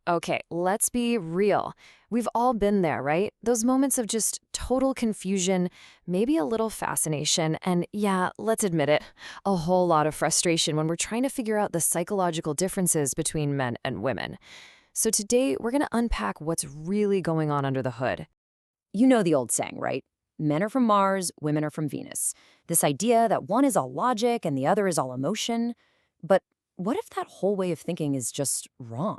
Okay, let's be real. We've all been there, right? Those moments of just total confusion, maybe a little fascination, and yeah, let's admit it, a whole lot of frustration when we're trying to figure out the psychological differences between men and women. So today, we're going to unpack what's really going on under the hood. You know the old saying, right? Men are from Mars, women are from Venus. This idea that one is all logic and the other is all emotion. But what if that whole way of thinking is just wrong?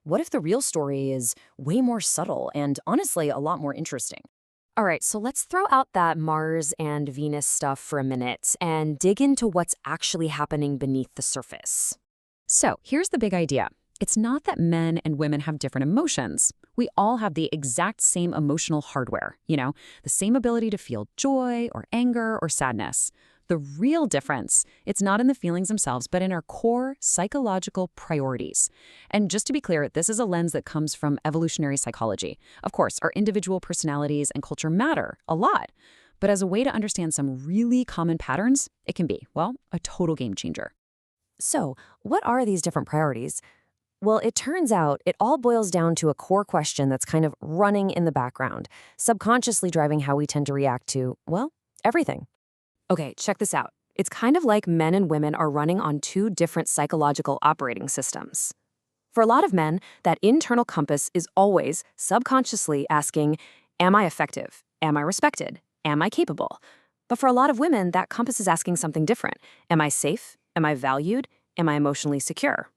What if the real story is way more subtle and honestly a lot more interesting? All right, so let's throw out that Mars and Venus stuff for a minute and dig into what's actually happening beneath the surface. So here's the big idea. It's not that men and women have different emotions. We all have the exact same emotional hardware, the same ability to feel joy or anger or sadness. The real difference, it's not in the feelings themselves, but in our core psychological priorities. And just to be clear, this is a lens that comes from evolutionary psychology. Of course, our individual personalities and culture matter a lot. But as a way to understand some really common patterns, it can be, well, a total game changer. So, what are these different priorities? Well, it turns out it all boils down to a core question that's kind of running in the background, subconsciously driving how we tend to react to, well, everything. Okay, check this out. It's kind of like men and women are running on two different psychological operating systems. For a lot of men, that internal compass is always subconsciously asking, am I effective? Am I respected? Am I capable? But for a lot of women, that compass is asking something different. Am I safe? Am I valued? Am I emotionally secure?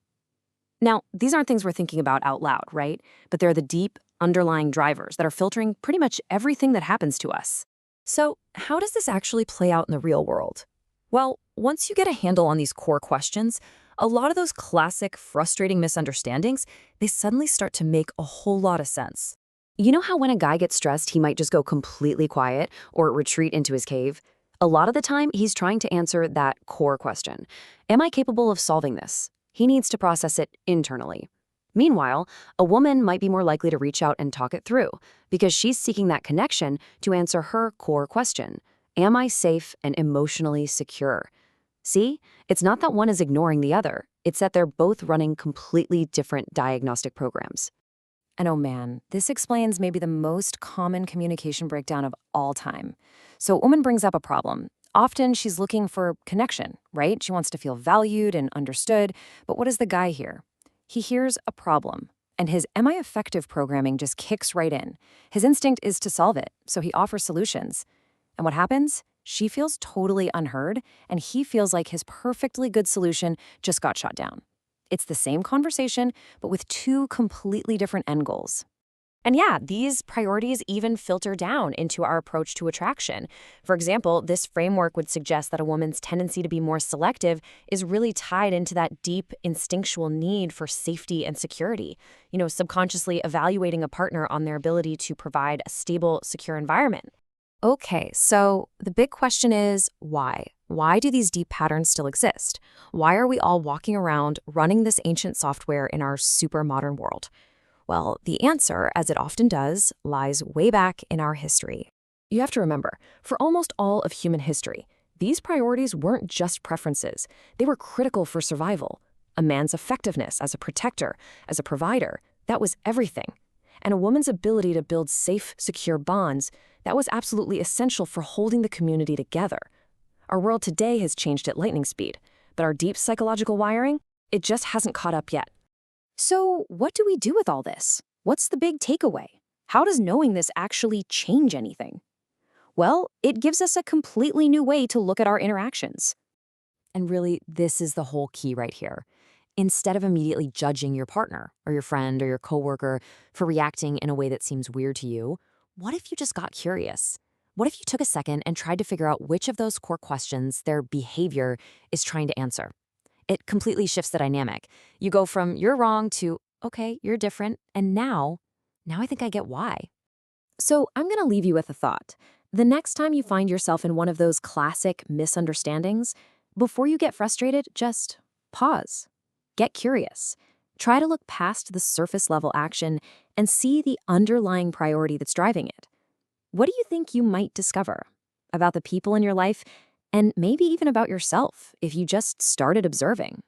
Now, these aren't things we're thinking about out loud, right? But they're the deep, underlying drivers that are filtering pretty much everything that happens to us. So, how does this actually play out in the real world? Well, once you get a handle on these core questions, a lot of those classic, frustrating misunderstandings, they suddenly start to make a whole lot of sense. You know how when a guy gets stressed, he might just go completely quiet or retreat into his cave? A lot of the time, he's trying to answer that core question. Am I capable of solving this? He needs to process it internally. Meanwhile, a woman might be more likely to reach out and talk it through because she's seeking that connection to answer her core question. Am I safe and emotionally secure? See, it's not that one is ignoring the other. It's that they're both running completely different diagnostic programs. And oh man, this explains maybe the most common communication breakdown of all time. So a woman brings up a problem. Often she's looking for connection, right? She wants to feel valued and understood. But what does the guy hear? He hears a problem, and his Am I effective programming just kicks right in. His instinct is to solve it, so he offers solutions. And what happens? She feels totally unheard, and he feels like his perfectly good solution just got shot down. It's the same conversation, but with two completely different end goals. And yeah, these priorities even filter down into our approach to attraction. For example, this framework would suggest that a woman's tendency to be more selective is really tied into that deep instinctual need for safety and security. Subconsciously evaluating a partner on their ability to provide a stable, secure environment. Okay, so the big question is why? Why do these deep patterns still exist? Why are we all walking around running this ancient software in our super modern world? Well, the answer, as it often does, lies way back in our history. You have to remember, for almost all of human history, these priorities weren't just preferences. They were critical for survival. A man's effectiveness as a protector, as a provider, that was everything. And a woman's ability to build safe, secure bonds, that was absolutely essential for holding the community together. Our world today has changed at lightning speed, but our deep psychological wiring, it just hasn't caught up yet. So, what do we do with all this? What's the big takeaway? How does knowing this actually change anything? Well, it gives us a completely new way to look at our interactions. And really, this is the whole key right here. Instead of immediately judging your partner or your friend or your coworker for reacting in a way that seems weird to you, what if you just got curious? What if you took a second and tried to figure out which of those core questions their behavior is trying to answer? It completely shifts the dynamic. You go from you're wrong to, okay, you're different, and now I think I get why. So I'm going to leave you with a thought. The next time you find yourself in one of those classic misunderstandings, before you get frustrated, just pause. Get curious. Try to look past the surface level action and see the underlying priority that's driving it. What do you think you might discover about the people in your life and maybe even about yourself if you just started observing?